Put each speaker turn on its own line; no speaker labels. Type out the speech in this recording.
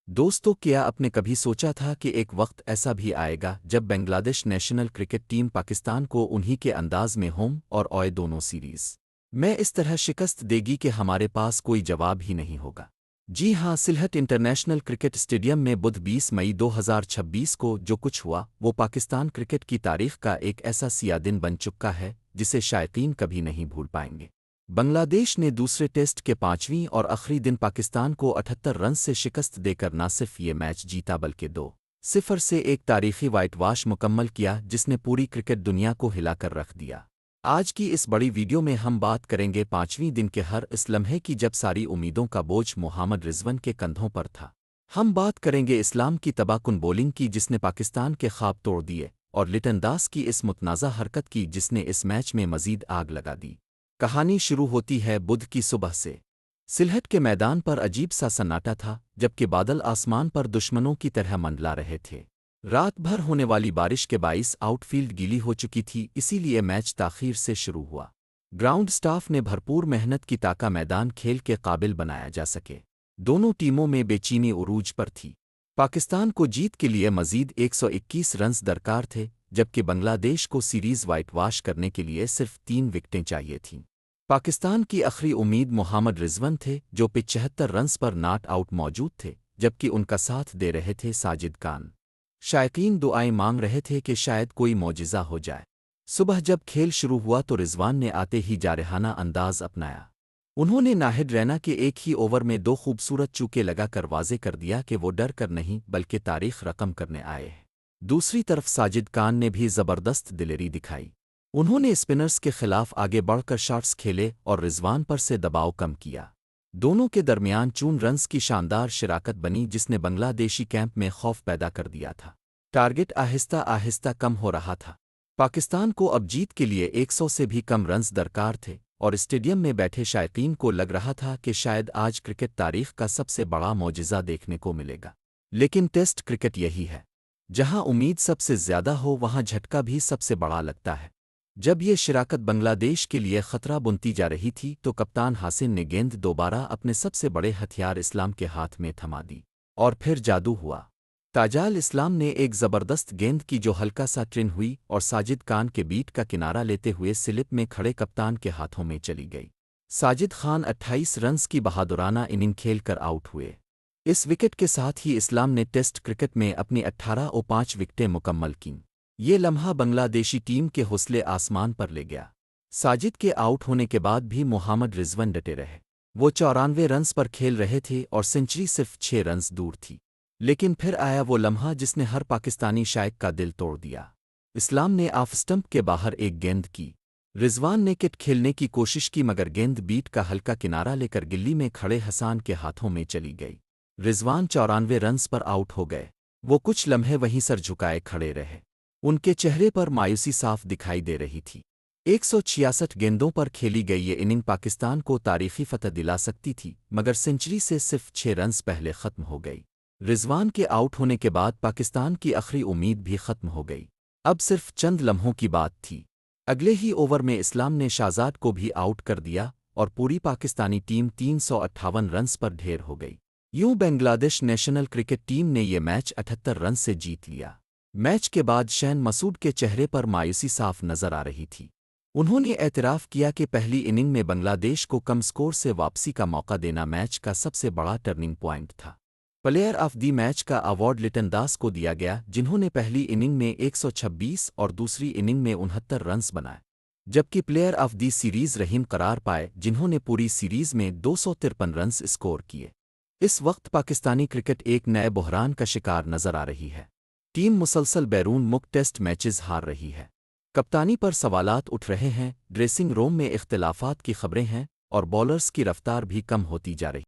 دوستو، کیا آپ نے کبھی سوچا تھا کہ ایک وقت ایسا بھی آئے گا جب بنگلہ دیش نیشنل کرکٹ ٹیم پاکستان کو انہی کے انداز میں ہوم اور اوائے دونوں سیریز میں اس طرح شکست دے گی کہ ہمارے پاس کوئی جواب ہی نہیں ہوگا؟ جی ہاں، سلہٹ انٹرنیشنل کرکٹ اسٹیڈیم میں بدھ 20 مئی 2026 کو جو کچھ ہوا وہ پاکستان کرکٹ کی تاریخ کا ایک ایسا سیاہ دن بن چکا ہے جسے شائقین کبھی نہیں بھول پائیں گے۔ بنگلہ دیش نے دوسرے ٹیسٹ کے پانچویں اور آخری دن پاکستان کو 78 رنز سے شکست دے کر نہ صرف یہ میچ جیتا بلکہ 2-0 سے ایک تاریخی وائٹ واش مکمل کیا جس نے پوری کرکٹ دنیا کو ہلا کر رکھ دیا۔ آج کی اس بڑی ویڈیو میں ہم بات کریں گے پانچویں دن کے ہر اس لمحے کی جب ساری امیدوں کا بوجھ محمد رضوان کے کندھوں پر تھا۔ ہم بات کریں گے اسلام کی تباہ کن بولنگ کی جس نے پاکستان کے خواب توڑ دیے، اور لٹن داس کی اس متنازع حرکت کی جس نے اس میچ میں مزید آگ لگا دی۔ کہانی شروع ہوتی ہے بدھ کی صبح سے۔ سلہٹ کے میدان پر عجیب سا سناٹا تھا، جبکہ بادل آسمان پر دشمنوں کی طرح منڈلا رہے تھے۔ رات بھر ہونے والی بارش کے باعث آؤٹ فیلڈ گیلی ہو چکی تھی، اسی لیے میچ تاخیر سے شروع ہوا۔ گراؤنڈ سٹاف نے بھرپور محنت کی تاکہ میدان کھیل کے قابل بنایا جا سکے۔ دونوں ٹیموں میں بے چینی عروج پر تھی۔ پاکستان کو جیت کے لیے مزید 121 رنز درکار تھے، جبکہ بنگلہ دیش کو سیریز وائٹ واش کرنے کے لیے صرف 3 وکٹیں چاہیے تھیں۔ پاکستان کی آخری امید محمد رضوان تھے جو 75 رنز پر ناٹ آؤٹ موجود تھے، جبکہ ان کا ساتھ دے رہے تھے ساجد خان۔ شائقین دعائیں مانگ رہے تھے کہ شاید کوئی معجزہ ہو جائے۔ صبح جب کھیل شروع ہوا تو رضوان نے آتے ہی جارحانہ انداز اپنایا۔ انہوں نے ناہید رینا کے ایک ہی اوور میں 2 خوبصورت چوکے لگا کر واضح کر دیا کہ وہ ڈر کر نہیں بلکہ تاریخ رقم کرنے آئے ہیں۔ دوسری طرف ساجد خان نے بھی زبردست دلیری دکھائی۔ انہوں نے اسپنرز کے خلاف آگے بڑھ کر شاٹس کھیلے اور رضوان پر سے دباؤ کم کیا۔ دونوں کے درمیان 4 رنز کی شاندار شراکت بنی جس نے بنگلہ دیشی کیمپ میں خوف پیدا کر دیا تھا۔ ٹارگٹ آہستہ آہستہ کم ہو رہا تھا۔ پاکستان کو اب جیت کے لیے 100 سے بھی کم رنز درکار تھے، اور اسٹیڈیم میں بیٹھے شائقین کو لگ رہا تھا کہ شاید آج کرکٹ تاریخ کا سب سے بڑا معجزہ دیکھنے کو ملے گا۔ لیکن ٹیسٹ کرکٹ یہی ہے، جہاں امید سب سے زیادہ ہو وہاں جھٹکا بھی سب سے بڑا لگتا ہے۔ جب یہ شراکت بنگلہ دیش کے لیے خطرہ بنتی جا رہی تھی تو کپتان حسن نے گیند دوبارہ اپنے سب سے بڑے ہتھیار اسلام کے ہاتھ میں تھما دی، اور پھر جادو ہوا۔ تاجال اسلام نے ایک زبردست گیند کی جو ہلکا سا ٹرن ہوئی اور ساجد خان کے بیٹ کا کنارہ لیتے ہوئے سلپ میں کھڑے کپتان کے ہاتھوں میں چلی گئی۔ ساجد خان 28 رنز کی بہادرانہ اننگ کھیل کر آؤٹ ہوئے۔ اس وکٹ کے ساتھ ہی اسلام نے ٹیسٹ کرکٹ میں اپنی 18 اور 5 وکٹیں مکمل کیں۔ یہ لمحہ بنگلہ دیشی ٹیم کے حوصلے آسمان پر لے گیا۔ ساجد کے آؤٹ ہونے کے بعد بھی محمد رضوان ڈٹے رہے۔ وہ 94 رنز پر کھیل رہے تھے اور سنچری صرف 6 رنز دور تھی۔ لیکن پھر آیا وہ لمحہ جس نے ہر پاکستانی شائق کا دل توڑ دیا۔ اسلام نے آف سٹمپ کے باہر ایک گیند کی۔ رضوان نے کٹ کھیلنے کی کوشش کی مگر گیند بیٹ کا ہلکا کنارہ لے کر گلی میں کھڑے حسان کے ہاتھوں میں چلی گئی۔ رضوان 94 رنز پر آؤٹ ہو گئے۔ وہ کچھ لمحے وہیں سر جھکائے کھڑے رہے۔ ان کے چہرے پر مایوسی صاف دکھائی دے رہی تھی۔ 166 گیندوں پر کھیلی گئی یہ اننگ پاکستان کو تاریخی فتح دلا سکتی تھی، مگر سنچری سے صرف 6 رنز پہلے ختم ہو گئی۔ رضوان کے آؤٹ ہونے کے بعد پاکستان کی آخری امید بھی ختم ہو گئی۔ اب صرف چند لمحوں کی بات تھی۔ اگلے ہی اوور میں اسلام نے شہزاد کو بھی آؤٹ کر دیا اور پوری پاکستانی ٹیم 358 رنز پر ڈھیر ہو گئی۔ یوں بنگلہ دیش نیشنل کرکٹ ٹیم نے یہ میچ 78 رنز سے جیت لیا۔ میچ کے بعد شین مسعود کے چہرے پر مایوسی صاف نظر آ رہی تھی۔ انہوں نے اعتراف کیا کہ پہلی اننگ میں بنگلہ دیش کو کم سکور سے واپسی کا موقع دینا میچ کا سب سے بڑا ٹرننگ پوائنٹ تھا۔ پلیئر آف دی میچ کا ایوارڈ لٹن داس کو دیا گیا جنہوں نے پہلی اننگ میں 126 اور دوسری اننگ میں 69 رنز بنائے، جبکہ پلیئر آف دی سیریز رحیم قرار پائے جنہوں نے پوری سیریز میں 253 رنز اسکور کیے۔ اس وقت پاکستانی کرکٹ ایک نئے بحران کا شکار نظر آ رہی ہے۔ ٹیم مسلسل بیرون ملک ٹیسٹ میچز ہار رہی ہے۔ کپتانی پر سوالات اٹھ رہے ہیں، ڈریسنگ روم میں اختلافات کی خبریں ہیں، اور بولرز کی رفتار بھی کم ہوتی جا رہی۔